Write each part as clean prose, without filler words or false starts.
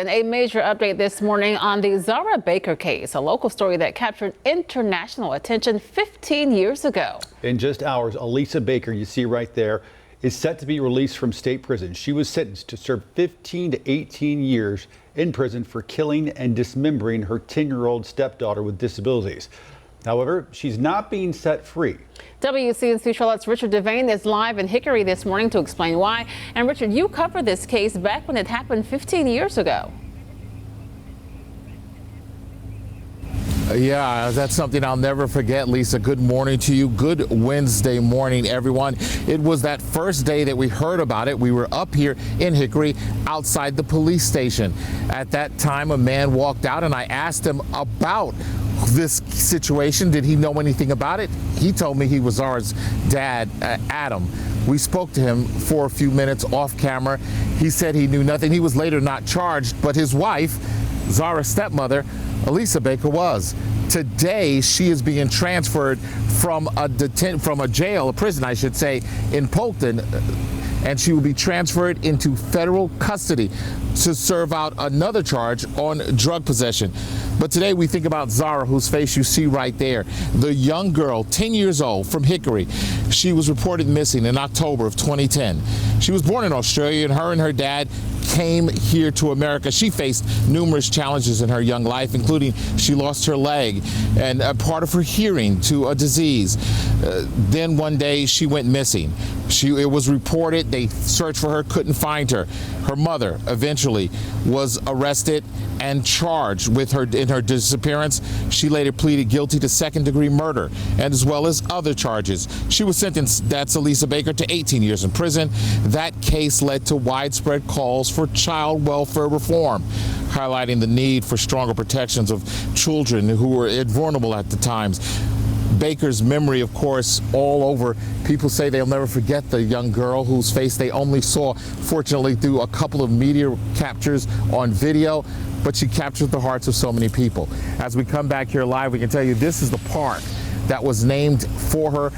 And a major update this morning on the Zara Baker case, a local story that captured international attention 15 years ago. In just hours, Elisa Baker, you see right there, is set to be released from state prison. She was sentenced to serve 15 to 18 years in prison for killing and dismembering her 10-year-old stepdaughter with disabilities. However, she's not being set free. WCNC Charlotte's Richard Devane is live in Hickory this morning to explain why. And Richard, you covered this case back when it happened 15 years ago. Yeah, that's something I'll never forget, Lisa. Good morning to you. Good Wednesday morning, everyone. It was that first day that we heard about it. We were up here in Hickory outside the police station. At that time, a man walked out and I asked him about this situation. Did he know anything about it? He told me he was Zara's dad, Adam. We spoke to him for a few minutes off camera. He said he knew nothing. He was later not charged, but his wife, Zara's stepmother, Elisa Baker, was. Today, she is being transferred from a jail, a prison, I should say, in Polkton, and she will be transferred into federal custody to serve out another charge on drug possession. But today we think about Zara, whose face you see right there, the young girl, 10 years old, from Hickory. She was reported missing in October of 2010. She was born in Australia, and her dad came here to America. She faced numerous challenges in her young life, including she lost her leg and a part of her hearing to a disease. Then one day she went missing. It was reported, they searched for her, couldn't find her. Her mother eventually was arrested and charged with her disappearance. She later pleaded guilty to second-degree murder, and as well as other charges. She was sentenced, that's Elisa Baker, to 18 years in prison. That case led to widespread calls for child welfare reform, highlighting the need for stronger protections of children who were vulnerable at the times. Baker's memory, of course, all over. People say they'll never forget the young girl whose face they only saw, fortunately, through a couple of media captures on video, but she captured the hearts of so many people. As we come back here live, we can tell you this is the park that was named for her,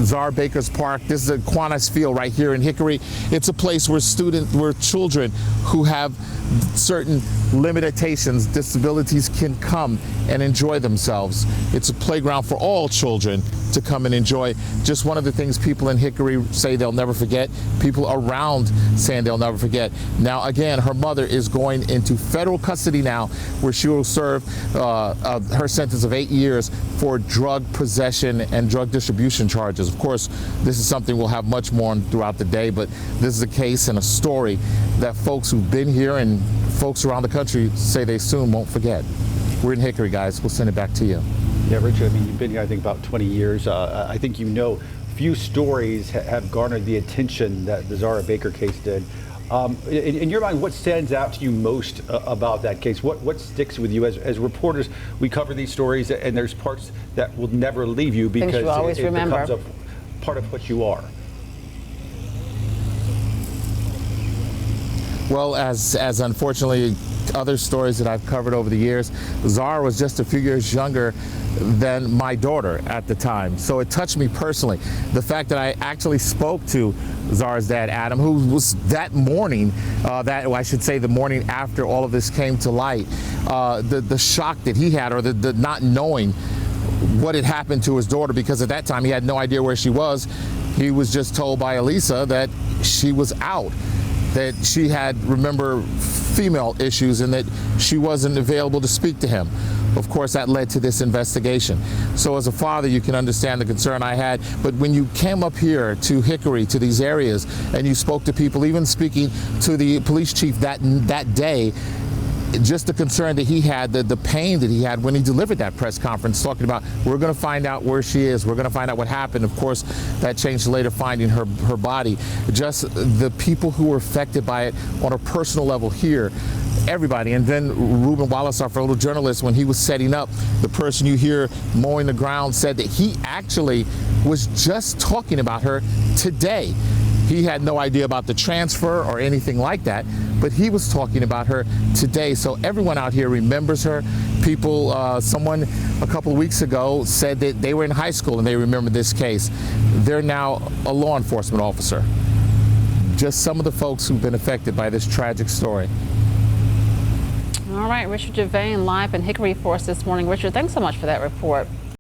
Zara Baker's Park. This is Aquinas Field right here in Hickory. It's a place where children who have certain limitations, disabilities, can come and enjoy themselves. It's a playground for all children to come and enjoy. Just one of the things people in Hickory say they'll never forget, people around saying they'll never forget. Now again, her mother is going into federal custody now, where she will serve her sentence of 8 years for drug possession and drug distribution charges. Of course, this is something we'll have much more on throughout the day, but this is a case and a story that folks who've been here and folks around the country say they soon won't forget. We're in Hickory, guys. We'll send it back to you. Yeah, Richard, I mean, you've been here, I think, about 20 years. I think you know few stories have garnered the attention that the Zara Baker case did. In your mind, what stands out to you most about that case? What sticks with you? As reporters, we cover these stories, and there's parts that will never leave you because it becomes a part of what you are. Well, as unfortunately other stories that I've covered over the years, Zara was just a few years younger than my daughter at the time. So it touched me personally. The fact that I actually spoke to Zara's dad, Adam, who was that morning, I should say the morning after all of this came to light, the shock that he had, or the not knowing what had happened to his daughter, because at that time he had no idea where she was. He was just told by Elisa that she was out, that she had, remember, female issues, and that she wasn't available to speak to him. Of course, that led to this investigation. So as a father, you can understand the concern I had. But when you came up here to Hickory, to these areas, and you spoke to people, even speaking to the police chief that day, just the concern that he had, the pain that he had when he delivered that press conference, talking about, we're going to find out where she is, we're going to find out what happened. Of course, that changed to later finding her body. Just the people who were affected by it on a personal level here, everybody. And then Ruben Wallace, our fellow journalist, when he was setting up, the person you hear mowing the ground said that he actually was just talking about her today. He had no idea about the transfer or anything like that, but he was talking about her today. So everyone out here remembers her. People, someone a couple of weeks ago said that they were in high school and they remember this case. They're now a law enforcement officer. Just some of the folks who've been affected by this tragic story. All right, Richard Devane live in Hickory for us this morning. Richard, thanks so much for that report.